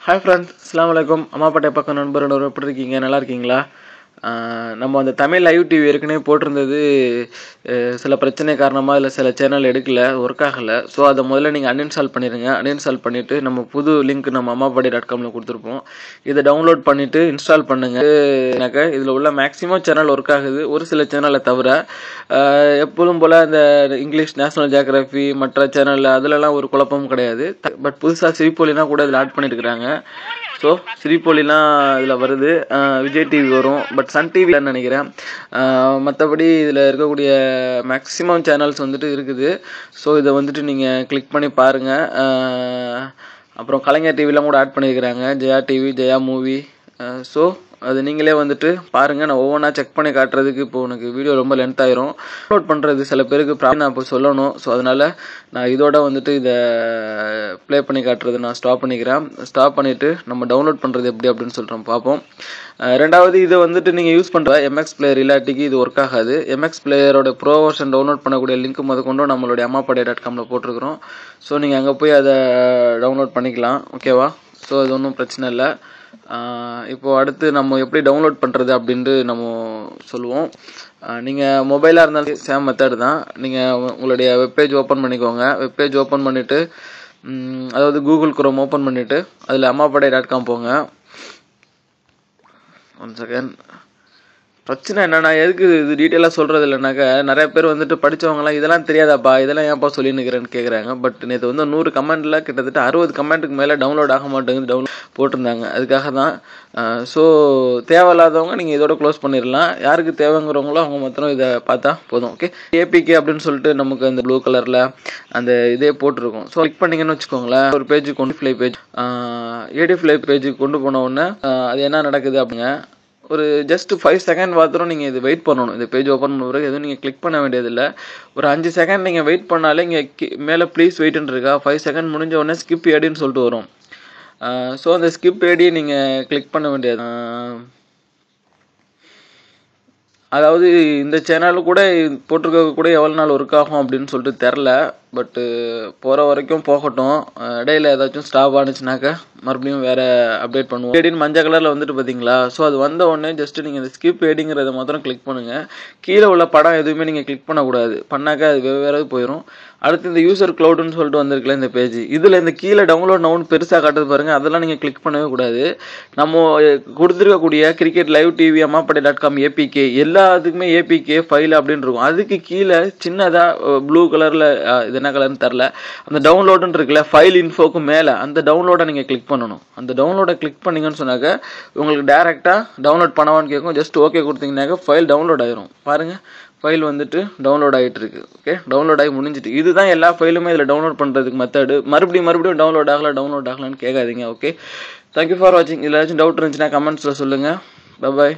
Hi friends, அஸ்ஸலாமு அலைக்கும். அம்மாப்பேட்டை பக்கம் நண்பர்கள் எப்படி இருக்கீங்க? நல்லா இருக்கீங்களா? நம்ம அந்த தமிழ் லைவ் டிவி ஏற்கனவே போட்டிருந்தது சில பிரச்சனை காரணமாக இல்லை, சில சேனல் எடுக்கல, ஒர்க் ஆகலை. ஸோ அதை முதல்ல நீங்கள் அன்இன்ஸ்டால் பண்ணிடுங்க. அன்இன்ஸ்டால் பண்ணிவிட்டு நம்ம புது லிங்க் நம்ம அம்மாப்பாடி.comல கொடுத்துருப்போம். இதை டவுன்லோட் பண்ணிவிட்டு இன்ஸ்டால் பண்ணுங்கள். எனக்கு இதில் உள்ள மேக்ஸிமம் சேனல் ஒர்க் ஆகுது, ஒரு சில சேனலை தவிர. எப்போதும் போல் இந்த இங்கிலீஷ், நேஷனல் ஜியோகிராஃபி, மற்ற சேனலில் அதிலலாம் ஒரு குழப்பமும் கிடையாது. பட் புதுசாக சிரிப்பொலினா கூட இதில் ஆட் பண்ணியிருக்கிறாங்க. ஸோ சிரிப்பொலிலாம் இதில் வருது, விஜய் டிவி வரும், பட் சன் டிவின்னு நினைக்கிறேன். மற்றபடி இதில் இருக்கக்கூடிய மேக்ஸிமம் சேனல்ஸ் வந்துட்டு இருக்குது. ஸோ இதை வந்துட்டு நீங்கள் கிளிக் பண்ணி பாருங்கள். அப்புறம் கலைஞர் டிவிலாம் கூட ஆட் பண்ணியிருக்கிறாங்க, Jaya TV, Jaya movie. So அது நீங்களே வந்துட்டு பாருங்கள். நான் ஒவ்வொன்றா செக் பண்ணி காட்டுறதுக்கு இப்போ உனக்கு வீடியோ ரொம்ப லென்த் ஆயிரும். அப்லோட் பண்ணுறது சில பேருக்கு நான் இப்போ சொல்லணும். ஸோ அதனால் நான் இதோட வந்துட்டு இதை ப்ளே பண்ணி காட்டுறது நான் ஸ்டாப் பண்ணிக்கிறேன். ஸ்டாப் பண்ணிவிட்டு நம்ம டவுன்லோட் பண்ணுறது எப்படி அப்படின்னு சொல்கிறோம், பார்ப்போம். ரெண்டாவது, இதை வந்துட்டு நீங்கள் யூஸ் பண்ணுற எம்எக்ஸ் பிளேயர் இல்லாட்டிக்கு இது ஒர்க் ஆகாது. எம்எக்ஸ் பிளேயரோட ப்ரோ வெர்ஷன் டவுன்லோட் பண்ணக்கூடிய லிங்க் முதற்கொண்டும் நம்மளுடைய அம்மாப்பாடி.comல போட்டிருக்கிறோம். ஸோ நீங்கள் அங்கே போய் அதை டவுன்லோட் பண்ணிக்கலாம், ஓகேவா? ஸோ அது ஒன்றும் பிரச்சனை இல்லை. இப்போது அடுத்து நம்ம எப்படி டவுன்லோட் பண்ணுறது அப்படின்ட்டு நம்ம சொல்லுவோம். நீங்கள் மொபைலாக இருந்தாலும் சேம் மெத்தட் தான். நீங்கள் உங்களுடைய வெப்பேஜ் ஓப்பன் பண்ணிக்கோங்க. வெப்பேஜ் ஓப்பன் பண்ணிவிட்டு, அதாவது கூகுள் குரோம் ஓப்பன் பண்ணிவிட்டு அதில் அம்மாப்பாடி.com போங்க. One second. பிரச்சனை என்னன்னா, எதுக்கு இது டீட்டெயிலாக சொல்கிறது இல்லைனாக்கா, நிறைய பேர் வந்துட்டு படித்தவங்களாம் இதெல்லாம் தெரியாதாப்பா, இதெல்லாம் ஏன்ப்பா சொல்லினுக்கிறேன்னு கேட்குறாங்க. பட் நேற்று வந்து 100 கமெண்ட்டில் கிட்டத்தட்ட 60 கமெண்ட்டுக்கு மேலே டவுன்லோட் ஆக மாட்டேங்குது, டவுன்லோட் போட்டிருந்தாங்க. அதுக்காக தான். ஸோ தேவையில்லாதவங்க நீங்கள் இதோட க்ளோஸ் பண்ணிடலாம். யாருக்கு தேவைங்கிறவங்களோ அவங்க மாத்திரம் இதை பார்த்தா போதும், ஓகே? ஏபிகே அப்படின்னு சொல்லிட்டு நமக்கு அந்த ப்ளூ கலரில் அந்த இதே போட்டிருக்கும். ஸோ கிளிக் பண்ணிங்கன்னு வச்சுக்கோங்களேன், ஒரு பேஜுக்கு கொண்டு ஃப்ளை பேஜ், ஏடி ஃப்ளை பேஜுக்கு கொண்டு போன உடனே அது என்ன நடக்குது அப்படிங்க, ஒரு ஜஸ்ட் 5 செகண்ட் மாத்திரம் நீங்கள் இது வெயிட் பண்ணணும். இந்த பேஜ் ஓப்பன் பண்ண பிறகு எதுவும் நீங்கள் கிளிக் பண்ண வேண்டியதில்லை. ஒரு 5 செகண்ட் நீங்கள் வெயிட் பண்ணாலே இங்கே மேலே ப்ளீஸ் வெயிட்னு இருக்கா, 5 செகண்ட் முடிஞ்ச உடனே ஸ்கிப் ஏடின்னு சொல்லிட்டு வரும். ஸோ அந்த ஸ்கிப் ஏடியை நீங்கள் கிளிக் பண்ண வேண்டியது. அதாவது இந்த சேனல் கூட போட்டிருக்க கூட எவ்வளோ நாள் ஒர்க் ஆகும் அப்படின்னு சொல்லிட்டு தெரில. பட்டு போகிற வரைக்கும் போகட்டும். இடையில ஏதாச்சும் ஸ்டாப் ஆனிச்சுனாக்கா மறுபடியும் வேறு அப்டேட் பண்ணுவோம். ஏடின்னு மஞ்சள் கலரில் வந்துட்டு பார்த்தீங்களா? ஸோ அது வந்த உடனே ஜஸ்ட்டு நீங்கள் இந்த ஸ்கிப் ஏடிங்கிறத மாத்திரம் கிளிக் பண்ணுங்கள். கீழே உள்ள படம் எதுவுமே நீங்கள் கிளிக் பண்ணக்கூடாது. பண்ணாக்கா அது வேறு போயிடும். அடுத்து இந்த யூசர் க்ளவுடுன்னு சொல்லிட்டு வந்திருக்கல இந்த பேஜ், இதில் இந்த கீழே டவுன்லோட் நவுன் பெருசாக காட்டுது பாருங்கள், அதெல்லாம் நீங்கள் கிளிக் பண்ணவே கூடாது. நம்ம கொடுத்துருக்கக்கூடிய கிரிக்கெட் லைவ் டிவி, அம்மாப்பாடி.com ஏபிகே, எல்லாத்துக்குமே ஏபிகே ஃபைல் அப்படின்னு இருக்கும். அதுக்கு கீழே சின்னதாக ப்ளூ கலரில், இது என்ன கலர்னு தெரில, அந்த டவுன்லோடுன்னு இருக்குல்ல, ஃபைல் இன்ஃபோக்கு மேலே அந்த டவுன்லோடை நீங்கள் கிளிக் பண்ணணும். அந்த டவுன்லோடை கிளிக் பண்ணிங்கன்னு சொன்னாக்க உங்களுக்கு டேரெக்டாக டவுன்லோட் பண்ணவான்னு கேட்கும். ஜஸ்ட் ஓகே கொடுத்தீங்கன்னாக்க ஃபைல் டவுன்லோட் ஆயிரும். பாருங்கள், ஃபைல் வந்துட்டு டவுன்லோட் ஆகிட்டு இருக்கு. ஓகே, டவுன்லோட் ஆகி முடிஞ்சிட்டு. இதுதான் எல்லா ஃபைலுமே இதில் டவுன்லோட் பண்ணுறதுக்கு மெத்தடு. மறுபடியும் டவுன்லோட் ஆகலான்னு கேட்காதீங்க, ஓகே? தேங்க்யூ ஃபார் வாட்சிங். இதில் ஏதாச்சும் டவுட் இருந்துச்சுன்னா கமெண்ட்ஸில் சொல்லுங்கள். Bye bye.